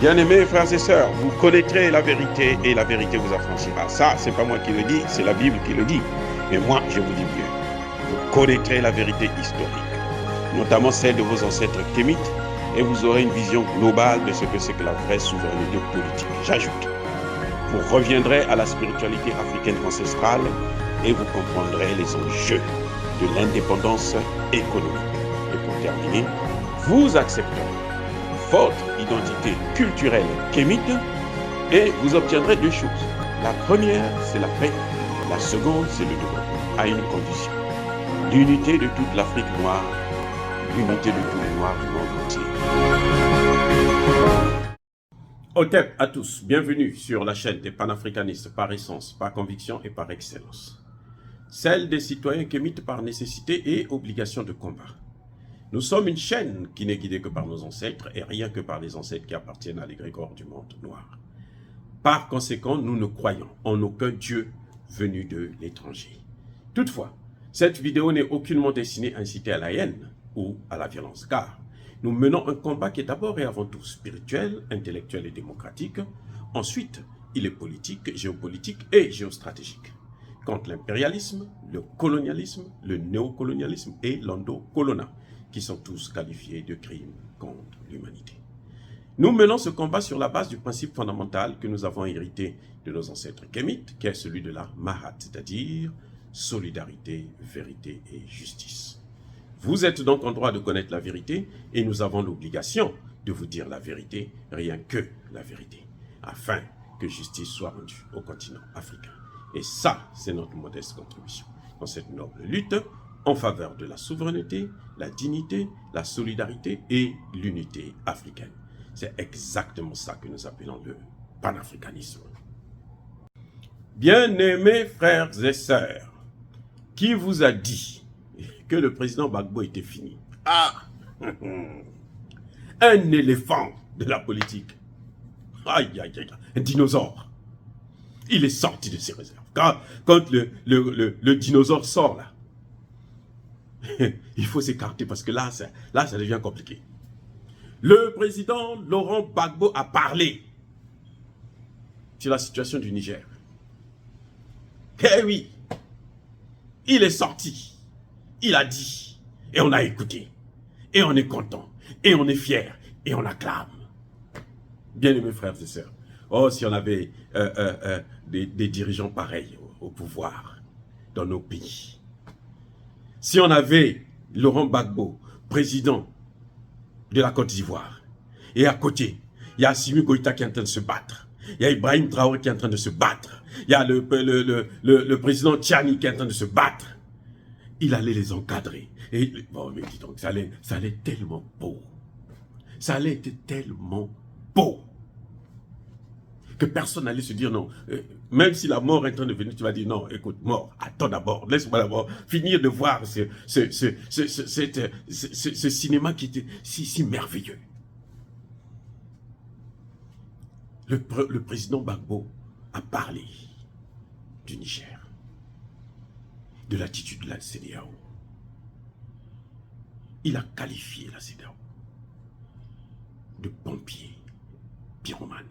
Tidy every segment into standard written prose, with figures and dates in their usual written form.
Bien-aimés frères et sœurs, vous connaîtrez la vérité et la vérité vous affranchira. Ça, c'est pas moi qui le dis, c'est la Bible qui le dit. Mais moi, je vous dis mieux. Vous connaîtrez la vérité historique, notamment celle de vos ancêtres kémites, et vous aurez une vision globale de ce que c'est que la vraie souveraineté politique. J'ajoute, vous reviendrez à la spiritualité africaine ancestrale et vous comprendrez les enjeux de l'indépendance économique. Et pour terminer, vous accepterez votre identité culturelle kémite et vous obtiendrez deux choses. La première, c'est la paix. La seconde, c'est le développement, à une condition. L'unité de toute l'Afrique noire, l'unité de tous les Noirs du monde entier. Hotep à tous, bienvenue sur la chaîne des panafricanistes par essence, par conviction et par excellence. Celle des citoyens kémites par nécessité et obligation de combat. Nous sommes une chaîne qui n'est guidée que par nos ancêtres et rien que par les ancêtres qui appartiennent à l'égrégore du monde noir. Par conséquent, nous ne croyons en aucun Dieu venu de l'étranger. Toutefois, cette vidéo n'est aucunement destinée à inciter à la haine ou à la violence, car nous menons un combat qui est d'abord et avant tout spirituel, intellectuel et démocratique. Ensuite, il est politique, géopolitique et géostratégique. Contre l'impérialisme, le colonialisme, le néocolonialisme et l'endocolonat, qui sont tous qualifiés de crimes contre l'humanité. Nous menons ce combat sur la base du principe fondamental que nous avons hérité de nos ancêtres kémites, qui est celui de la Mahat, c'est-à-dire solidarité, vérité et justice. Vous êtes donc en droit de connaître la vérité et nous avons l'obligation de vous dire la vérité, rien que la vérité, afin que justice soit rendue au continent africain. Et ça, c'est notre modeste contribution dans cette noble lutte en faveur de la souveraineté, la dignité, la solidarité et l'unité africaine. C'est exactement ça que nous appelons le panafricanisme. Bien-aimés frères et sœurs, qui vous a dit que le président Gbagbo était fini? Ah, un éléphant de la politique. Aïe, aïe, aïe, un dinosaure. Il est sorti de ses réserves. Quand le dinosaure sort là, il faut s'écarter parce que là, ça devient compliqué. Le président Laurent Gbagbo a parlé sur la situation du Niger. Eh oui, il est sorti, il a dit, et on a écouté, et on est content, et on est fier, et on acclame. Bien-aimés frères et sœurs, oh, si on avait des dirigeants pareils au pouvoir dans nos pays. Si on avait Laurent Gbagbo, président de la Côte d'Ivoire, et à côté, il y a Assimi Goïta qui est en train de se battre, il y a Ibrahim Traoré qui est en train de se battre, il y a le président Tchani qui est en train de se battre, il allait les encadrer. Et bon, mais dis donc, ça allait tellement beau. Ça allait être tellement beau que personne n'allait se dire non. Même si la mort est en train de venir, tu vas dire non, écoute, mort, attends d'abord, laisse-moi d'abord finir de voir ce cinéma qui était si merveilleux. Le président Gbagbo a parlé du Niger, de l'attitude de la CEDEAO. Il a qualifié la CEDEAO de pompiers pyromanes.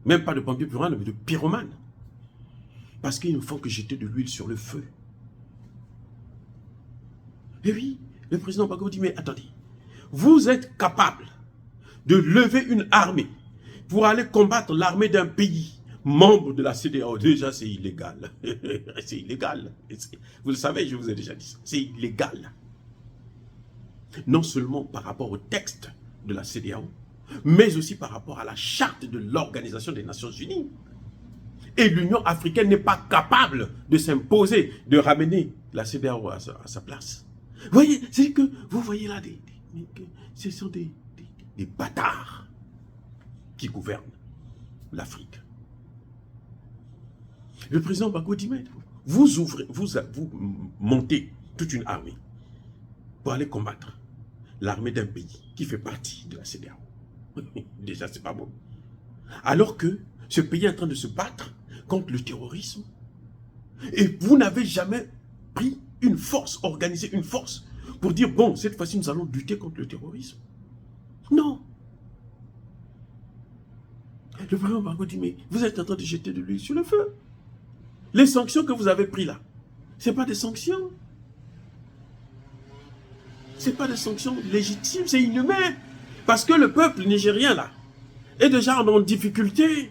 Même pas de pompiers pyromanes, mais de pyromanes. Parce qu'ils ne font que jeter de l'huile sur le feu. Et oui, le président Gbagbo dit, mais attendez, vous êtes capable de lever une armée pour aller combattre l'armée d'un pays membre de la CEDEAO. Déjà, c'est illégal. C'est illégal. Vous le savez, je vous ai déjà dit ça. C'est illégal. Non seulement par rapport au texte de la CEDEAO, mais aussi par rapport à la charte de l'Organisation des Nations Unies. Et l'Union africaine n'est pas capable de s'imposer, de ramener la CEDEAO à sa place. Vous voyez, c'est que vous voyez là, ce sont des bâtards qui gouvernent l'Afrique. Le président Gbagbo dit, mais vous montez toute une armée pour aller combattre l'armée d'un pays qui fait partie de la CEDEAO. Déjà, c'est pas bon. Alors que ce pays est en train de se battre contre le terrorisme et vous n'avez jamais pris une force, organisé une force pour dire, bon, cette fois-ci, nous allons lutter contre le terrorisme. Non. Le président Gbagbo dit, mais vous êtes en train de jeter de l'huile sur le feu. Les sanctions que vous avez prises là, ce n'est pas des sanctions. Ce n'est pas des sanctions légitimes, c'est inhumain. Parce que le peuple nigérien là, est déjà en difficulté.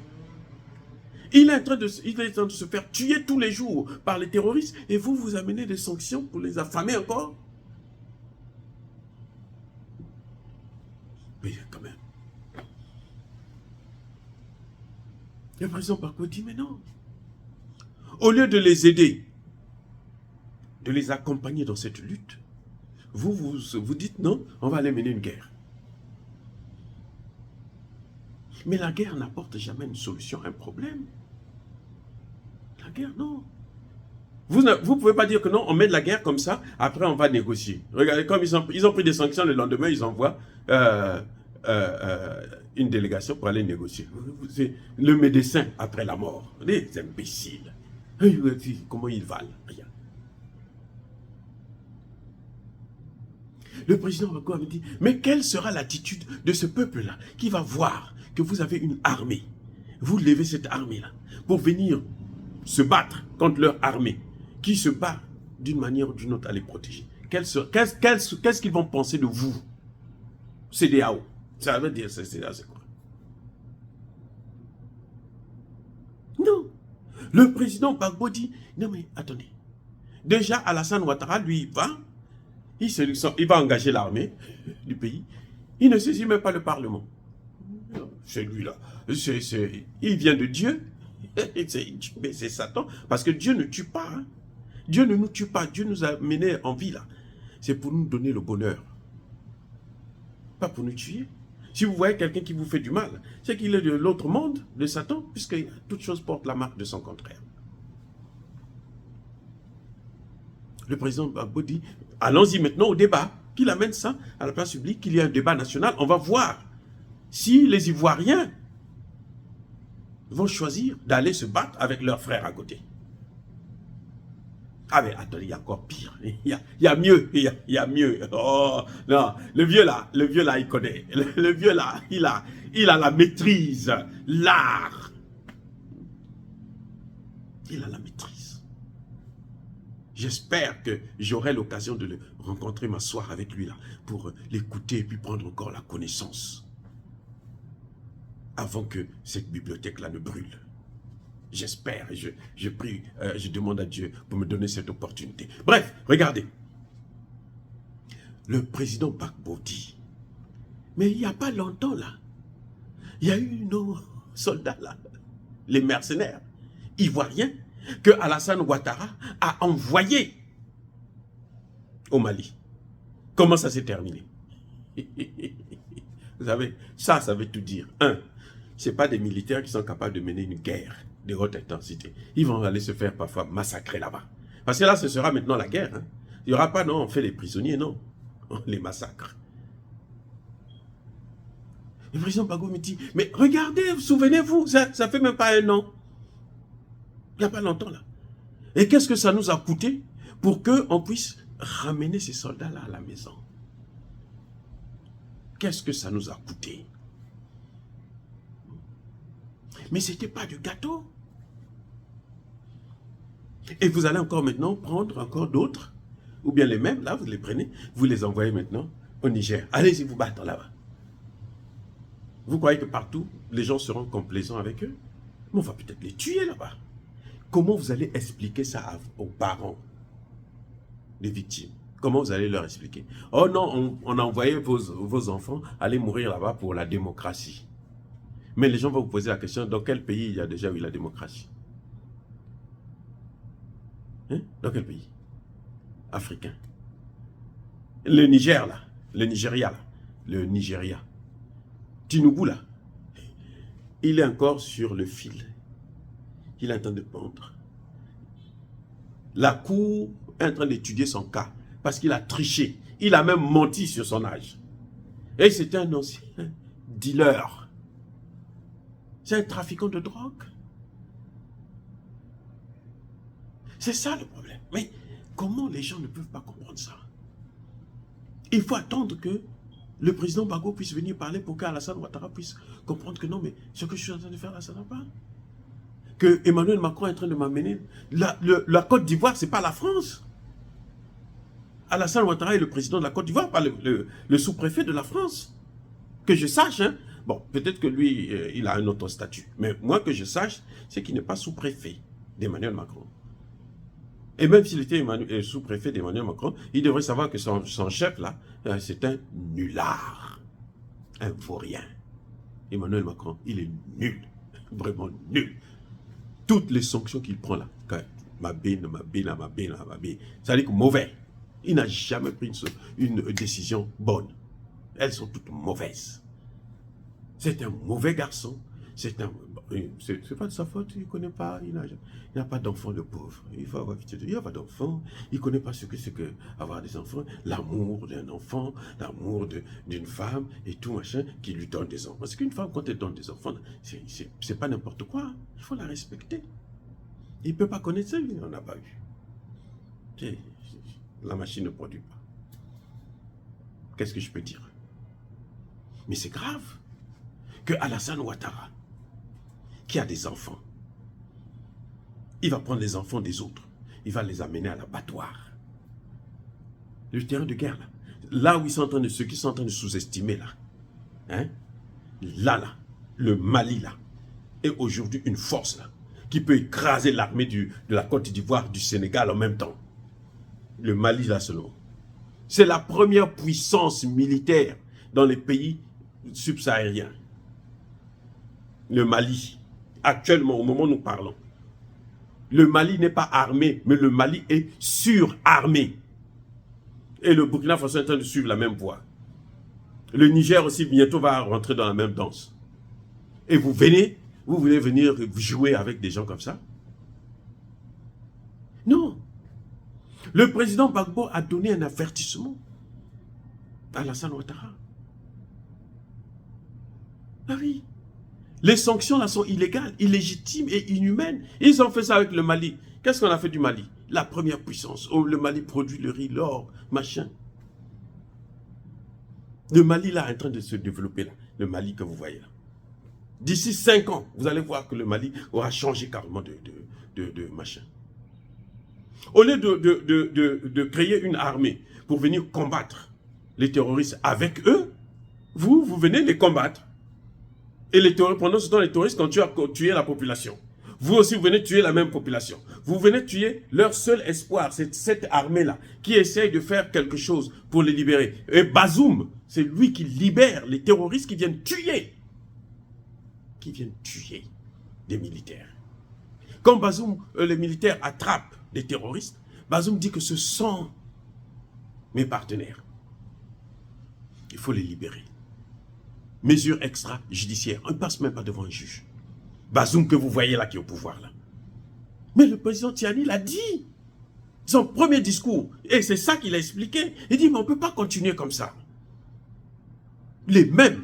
Il est en train de se faire tuer tous les jours par les terroristes et vous, vous amenez des sanctions pour les affamer encore. Mais quand même. Le président Gbagbo dit, mais non. Au lieu de les aider, de les accompagner dans cette lutte, vous dites non, on va aller mener une guerre. Mais la guerre n'apporte jamais une solution à un problème. La guerre, non. Vous ne pouvez pas dire que non, on met de la guerre comme ça, après on va négocier. Regardez, comme ils ont pris des sanctions, le lendemain, ils envoient une délégation pour aller négocier. C'est le médecin après la mort. Les imbéciles. Comment ils valent? Rien. Le président Gbagbo me dit, mais quelle sera l'attitude de ce peuple-là qui va voir que vous avez une armée? Vous levez cette armée-là pour venir se battre contre leur armée qui se bat d'une manière ou d'une autre à les protéger. Qu'est-ce qu'ils vont penser de vous? CEDEAO. Ça veut dire CEDEAO, c'est quoi? Non. Le président Gbagbo dit, non mais attendez. Déjà, Alassane Ouattara, lui, il va engager l'armée du pays. Il ne saisit même pas le Parlement. C'est lui-là. Il vient de Dieu. C'est Satan. Parce que Dieu ne tue pas. Hein. Dieu ne nous tue pas. Dieu nous a menés en vie là. C'est pour nous donner le bonheur. Pas pour nous tuer. Si vous voyez quelqu'un qui vous fait du mal, c'est qu'il est de l'autre monde, de Satan, puisque toute chose porte la marque de son contraire. Le président Gbagbo dit, allons-y maintenant au débat. Qu'il amène ça à la place publique, qu'il y ait un débat national. On va voir si les Ivoiriens vont choisir d'aller se battre avec leurs frères à côté. Ah mais attendez, il y a encore pire. Il y a mieux. Il y a mieux. Oh non, le vieux là, il connaît. Le vieux là, il a la maîtrise, l'art. Il a la maîtrise. J'espère que j'aurai l'occasion de le rencontrer, m'asseoir avec lui là, pour l'écouter et puis prendre encore la connaissance. Avant que cette bibliothèque-là ne brûle. J'espère, je prie, je demande à Dieu pour me donner cette opportunité. Bref, regardez. Le président Gbagbo dit, mais il n'y a pas longtemps là, il y a eu nos soldats là, les mercenaires ivoiriens, que Alassane Ouattara a envoyé au Mali. Comment ça s'est terminé? Vous savez, ça veut tout dire. Ce n'est pas des militaires qui sont capables de mener une guerre de haute intensité. Ils vont aller se faire parfois massacrer là-bas. Parce que là, ce sera maintenant la guerre. Hein. Il n'y aura pas, non, on fait les prisonniers, non. On les massacre. Le président Gbagbo me dit, mais regardez, souvenez-vous, ça fait même pas un an. Il n'y a pas longtemps là. Et qu'est-ce que ça nous a coûté pour qu'on puisse ramener ces soldats-là à la maison? Qu'est-ce que ça nous a coûté? Mais ce n'était pas du gâteau. Et vous allez encore maintenant prendre encore d'autres, ou bien les mêmes, là, vous les prenez, vous les envoyez maintenant au Niger. Allez-y vous battre là-bas. Vous croyez que partout, les gens seront complaisants avec eux? Mais on va peut-être les tuer là-bas. Comment vous allez expliquer ça aux parents des victimes? Comment vous allez leur expliquer? Oh non, on a envoyé vos enfants aller mourir là-bas pour la démocratie. Mais les gens vont vous poser la question, dans quel pays il y a déjà eu la démocratie? Hein? Dans quel pays? Africain. Le Niger là, le Nigeria là, le Nigeria. Tinubu là, il est encore sur le fil. Il est en train de pendre. La cour est en train d'étudier son cas parce qu'il a triché. Il a même menti sur son âge. Et c'était un ancien dealer. C'est un trafiquant de drogue. C'est ça le problème. Mais comment les gens ne peuvent pas comprendre ça? Il faut attendre que le président Gbagbo puisse venir parler pour qu'Alassane Ouattara puisse comprendre que non, mais ce que je suis en train de faire là, ça ne va pas. Que Emmanuel Macron est en train de m'amener. La Côte d'Ivoire, ce n'est pas la France. Alassane Ouattara est le président de la Côte d'Ivoire, pas le sous-préfet de la France. Que je sache, hein. Bon, peut-être que lui, il a un autre statut. Mais moi, que je sache, c'est qu'il n'est pas sous-préfet d'Emmanuel Macron. Et même s'il était sous-préfet d'Emmanuel Macron, il devrait savoir que son chef, là, c'est un nullard. Un vaurien. Emmanuel Macron, il est nul. Vraiment nul. Toutes les sanctions qu'il prend là, ça veut dire que mauvais. Il n'a jamais pris une décision bonne. Elles sont toutes mauvaises. C'est un mauvais garçon. C'est pas de sa faute, il ne connaît pas, il n'a pas d'enfant de pauvre. Il faut avoir il n'a pas d'enfant, il ne connaît pas ce que c'est que avoir des enfants, l'amour d'un enfant, l'amour d'une femme et tout machin qui lui donne des enfants. Parce qu'une femme, quand elle donne des enfants, c'est pas n'importe quoi, il faut la respecter. Il ne peut pas connaître ça, il n'en a pas eu. La machine ne produit pas. Qu'est-ce que je peux dire? Mais c'est grave que Alassane Ouattara, qui a des enfants, il va prendre les enfants des autres, il va les amener à l'abattoir. Le terrain de guerre, là où ils sont en train de, ceux qui sont en train de sous-estimer, là, hein, là, le Mali, là, est aujourd'hui une force, là, qui peut écraser l'armée de la Côte d'Ivoire, du Sénégal en même temps. Le Mali, là, seulement. C'est la première puissance militaire dans les pays subsahariens. Le Mali. Actuellement, au moment où nous parlons, le Mali n'est pas armé, mais le Mali est surarmé. Et le Burkina Faso est en train de suivre la même voie. Le Niger aussi bientôt va rentrer dans la même danse. Et vous voulez venir jouer avec des gens comme ça? Non. Le président Gbagbo a donné un avertissement à Alassane Ouattara. Ah oui. Les sanctions là sont illégales, illégitimes et inhumaines. Ils ont fait ça avec le Mali. Qu'est-ce qu'on a fait du Mali? La première puissance. Oh, le Mali produit le riz, l'or, machin. Le Mali là est en train de se développer là. Le Mali que vous voyez là. D'ici 5 ans, vous allez voir que le Mali aura changé carrément de machin. Au lieu de créer une armée pour venir combattre les terroristes avec eux, vous venez les combattre. Et les terroristes, pendant ce temps, les terroristes continuent à tuer la population. Vous aussi, vous venez tuer la même population. Vous venez tuer leur seul espoir, c'est cette armée-là, qui essaye de faire quelque chose pour les libérer. Et Bazoum, c'est lui qui libère les terroristes qui viennent tuer. Des militaires. Quand Bazoum, les militaires attrapent des terroristes, Bazoum dit que ce sont mes partenaires. Il faut les libérer. Mesure extrajudiciaire. On ne passe même pas devant un juge. Bazoum que vous voyez là qui est au pouvoir là. Mais le président Tiani l'a dit. Son premier discours. Et c'est ça qu'il a expliqué. Il dit mais on ne peut pas continuer comme ça. Les mêmes.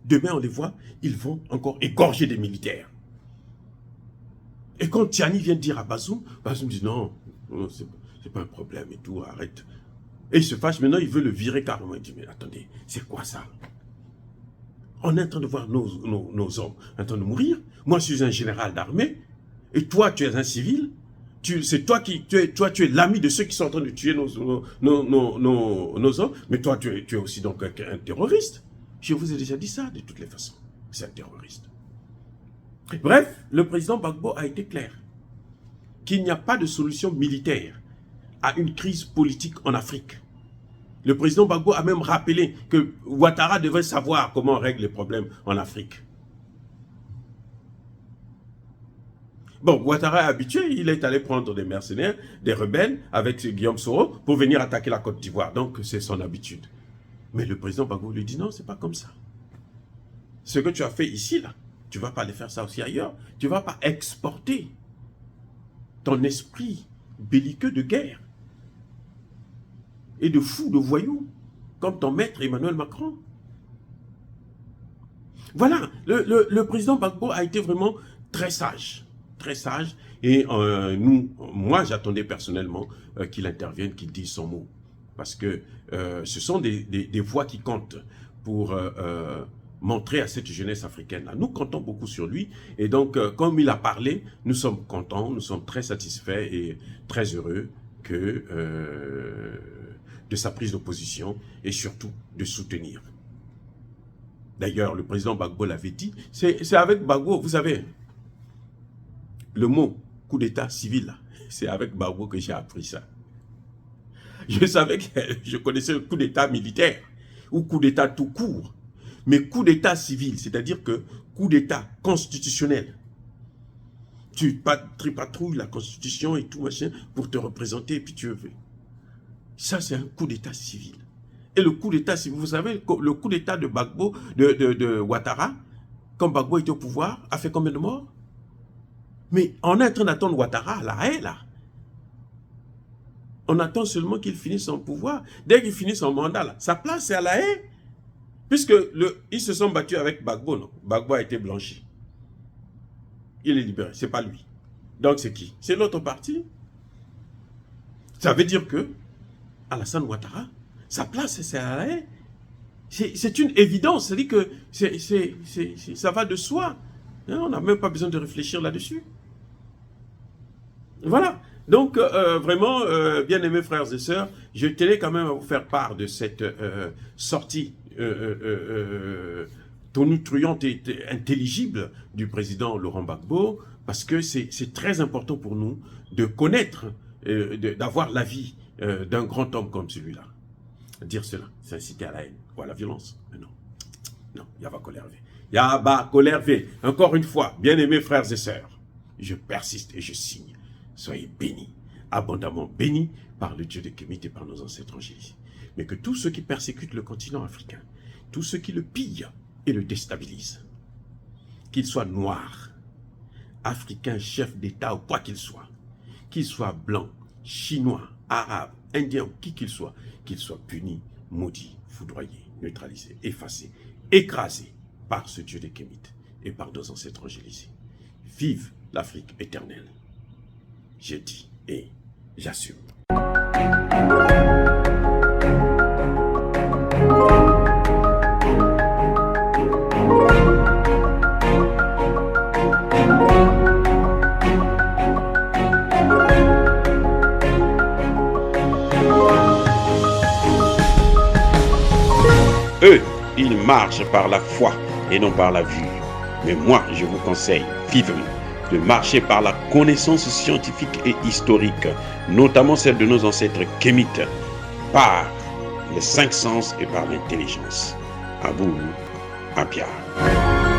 Demain on les voit. Ils vont encore égorger des militaires. Et quand Tiani vient dire à Bazoum, Bazoum dit non c'est pas un problème et tout, arrête. Et il se fâche maintenant, il veut le virer carrément. Il dit mais attendez, c'est quoi ça? On est en train de voir nos hommes en train de mourir. Moi, je suis un général d'armée. Et toi, tu es un civil. C'est toi tu es l'ami de ceux qui sont en train de tuer nos hommes. Mais toi, tu es aussi donc un terroriste. Je vous ai déjà dit ça de toutes les façons. C'est un terroriste. Bref, le président Gbagbo a été clair. Qu'il n'y a pas de solution militaire à une crise politique en Afrique. Le président Gbagbo a même rappelé que Ouattara devait savoir comment on règle les problèmes en Afrique. Bon, Ouattara est habitué, il est allé prendre des mercenaires, des rebelles, avec Guillaume Soro, pour venir attaquer la Côte d'Ivoire. Donc, c'est son habitude. Mais le président Gbagbo lui dit non, c'est pas comme ça. Ce que tu as fait ici, là, tu ne vas pas aller faire ça aussi ailleurs. Tu ne vas pas exporter ton esprit belliqueux de guerre et de fou, de voyou, comme ton maître Emmanuel Macron. Voilà, le président Gbagbo a été vraiment très sage. Très sage. Et moi, j'attendais personnellement qu'il intervienne, qu'il dise son mot. parce que ce sont des voix qui comptent pour montrer à cette jeunesse africaine-là. Nous comptons beaucoup sur lui, et donc, comme il a parlé, nous sommes contents, nous sommes très satisfaits et très heureux de sa prise de position, et surtout de soutenir. D'ailleurs, le président Gbagbo l'avait dit, c'est avec Gbagbo, vous savez, le mot coup d'état civil, c'est avec Gbagbo que j'ai appris ça. Je savais que je connaissais le coup d'état militaire, ou coup d'état tout court, mais coup d'état civil, c'est-à-dire que coup d'état constitutionnel. Tu patrouilles la constitution et tout machin pour te représenter, et puis tu veux. Ça, c'est un coup d'état civil. Et le coup d'état civil, vous savez, le coup d'état de Gbagbo, de Ouattara, quand Gbagbo était au pouvoir, a fait combien de morts? Mais on est en train d'attendre Ouattara à la haie, là. On attend seulement qu'il finisse son pouvoir. Dès qu'il finit son mandat, là, sa place, c'est à la haie. Puisque ils se sont battus avec Gbagbo, non? Gbagbo a été blanchi. Il est libéré, c'est pas lui. Donc c'est qui? C'est l'autre parti. Ça veut dire que Alassane Ouattara, sa place, c'est à la haie. C'est une évidence, c'est-à-dire que ça va de soi. On n'a même pas besoin de réfléchir là-dessus. Voilà. Donc, vraiment, bien-aimés frères et sœurs, je tenais quand même à vous faire part de cette sortie tonitruante et intelligible du président Laurent Gbagbo, parce que c'est très important pour nous de connaître, d'avoir l'avis d'un grand homme comme celui-là. Dire cela, c'est inciter à la haine ou à la violence. Mais non, non, Yaba Kolervé. Yaba Kolervé, encore une fois, bien-aimés frères et sœurs, je persiste et je signe. Soyez bénis, abondamment bénis par le Dieu de Kémit et par nos ancêtres angéliques. Mais que tous ceux qui persécutent le continent africain, tous ceux qui le pillent et le déstabilisent, qu'ils soient noirs, africains, chefs d'État ou quoi qu'ils soient blancs, chinois, arabes, indiens ou qui qu'ils soient punis, maudits, foudroyés, neutralisés, effacés, écrasés par ce Dieu de Kémit et par nos ancêtres angélisés. Vive l'Afrique éternelle. J'ai dit et j'assume. Eux, ils marchent par la foi et non par la vue. Mais moi, je vous conseille vivement de marcher par la connaissance scientifique et historique, notamment celle de nos ancêtres kémites, par les 5 sens et par l'intelligence. À vous, à Pierre.